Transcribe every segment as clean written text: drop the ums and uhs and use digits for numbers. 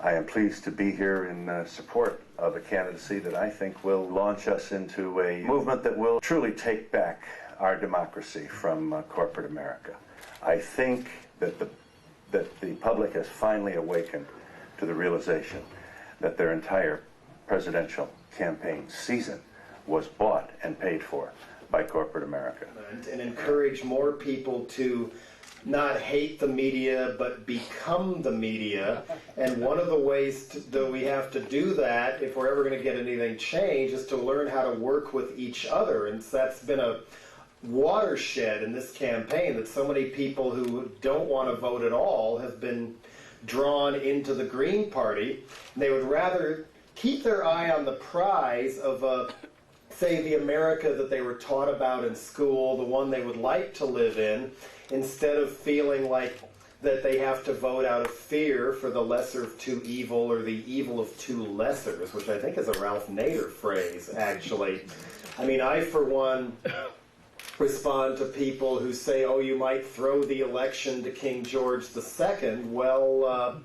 I am pleased to be here in support of a candidacy that I think will launch us into a movement that will truly take back our democracy from corporate America. I think that the public has finally awakened to the realization that their entire presidential campaign season was bought and paid for by corporate America. And encourage more people to not hate the media, but become the media. And one of the ways that we have to do that, if we're ever going to get anything changed, is to learn how to work with each other. And so that's been a watershed in this campaign, that so many people who don't want to vote at all have been drawn into the Green Party. And they would rather keep their eye on the prize of say the America that they were taught about in school, the one they would like to live in, instead of feeling like that they have to vote out of fear for the lesser of two evil, or the evil of two lessers, which I think is a Ralph Nader phrase, actually. I mean, I, for one, respond to people who say, oh, you might throw the election to King George II. Well,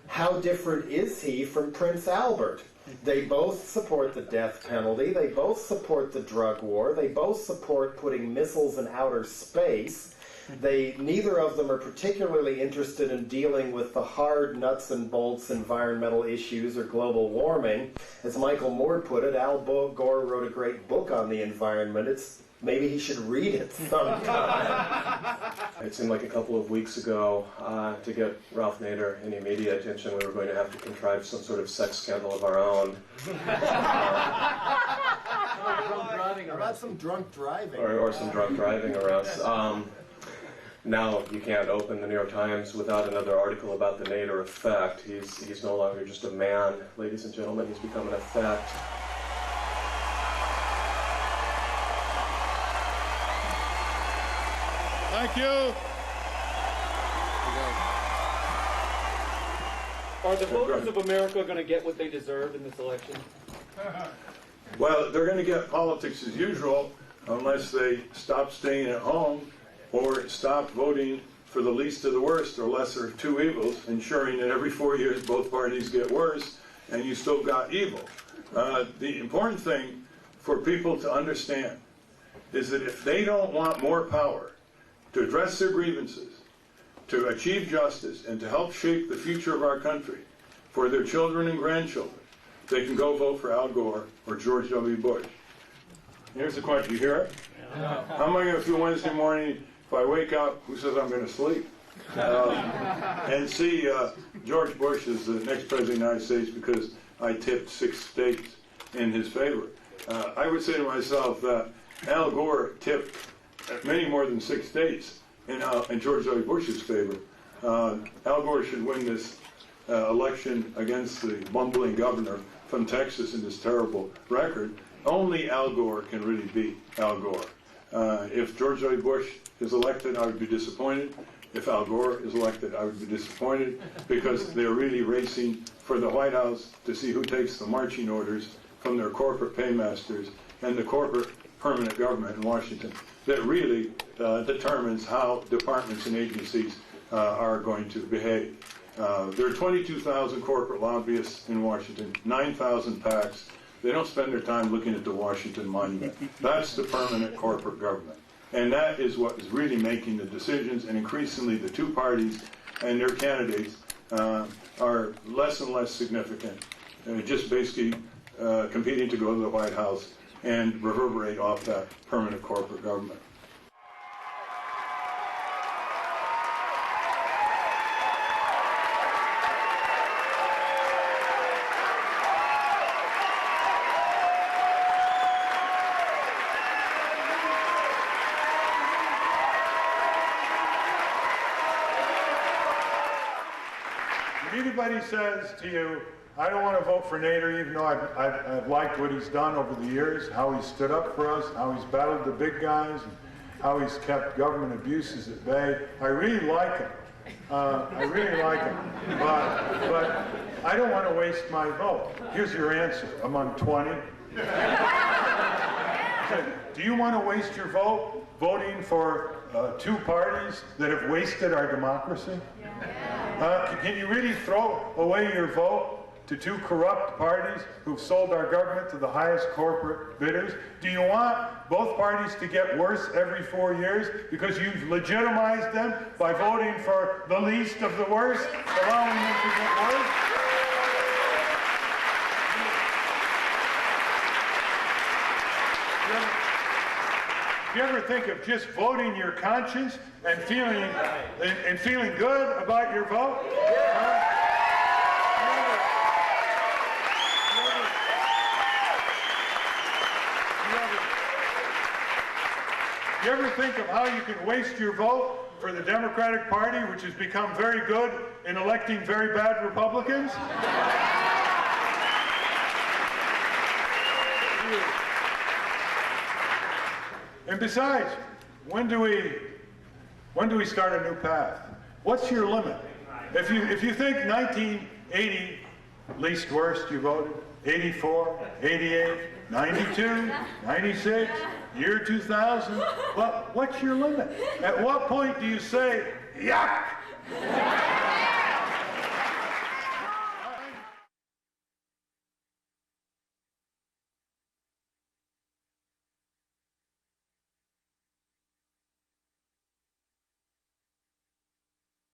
how different is he from Prince Albert? They both support the death penalty. They both support the drug war. They both support putting missiles in outer space. Neither of them are particularly interested in dealing with the hard nuts and bolts environmental issues or global warming. As Michael Moore put it, Al Gore wrote a great book on the environment. Maybe he should read it sometime. It seemed like a couple of weeks ago, to get Ralph Nader any media attention, we were going to have to contrive some sort of sex scandal of our own. About some drunk driving. Or some drunk driving around. Now you can't open the New York Times without another article about the Nader effect. He's no longer just a man, ladies and gentlemen. He's become an effect. Thank you. Are the voters of America going to get what they deserve in this election? Well, they're going to get politics as usual unless they stop staying at home or stop voting for the least of the worst or lesser of two evils, ensuring that every 4 years both parties get worse and you still got evil. The important thing for people to understand is that if they don't want more power to address their grievances, to achieve justice, and to help shape the future of our country for their children and grandchildren, they can go vote for Al Gore or George W. Bush. Here's the question. You hear it? Yeah. How am I going to feel Wednesday morning if I wake up, who says I'm going to sleep, and see George Bush as the next president of the United States because I tipped 6 states in his favor? I would say to myself that Al Gore tipped many more than 6 states in George W. Bush's favor. Al Gore should win this election against the bumbling governor from Texas in this terrible record. Only Al Gore can really beat Al Gore. If George W. Bush is elected, I would be disappointed. If Al Gore is elected, I would be disappointed, because they're really racing for the White House to see who takes the marching orders from their corporate paymasters and the corporate permanent government in Washington that really determines how departments and agencies are going to behave. There are 22,000 corporate lobbyists in Washington, 9,000 PACs. They don't spend their time looking at the Washington Monument. That's the permanent corporate government. And that is what is really making the decisions, and increasingly the two parties and their candidates are less and less significant, just basically competing to go to the White House and reverberate off that permanent corporate government. If anybody says to you, I don't want to vote for Nader, even though I've liked what he's done over the years, how he's stood up for us, how he's battled the big guys, and how he's kept government abuses at bay. I really like him. I really like him. But I don't want to waste my vote. Here's your answer. Among 20. do you want to waste your vote voting for two parties that have wasted our democracy? Can you really throw away your vote to two corrupt parties who've sold our government to the highest corporate bidders? Do you want both parties to get worse every 4 years because you've legitimized them by voting for the least of the worst, allowing them to get worse? Do you ever think of just voting your conscience and feeling good about your vote? You ever think of how you can waste your vote for the Democratic Party, which has become very good in electing very bad Republicans? And besides, when do we start a new path? What's your limit? If you think 1980, least worst you voted, 84, 88, 92, 96, year 2000, well, what's your limit? At what point do you say, yuck?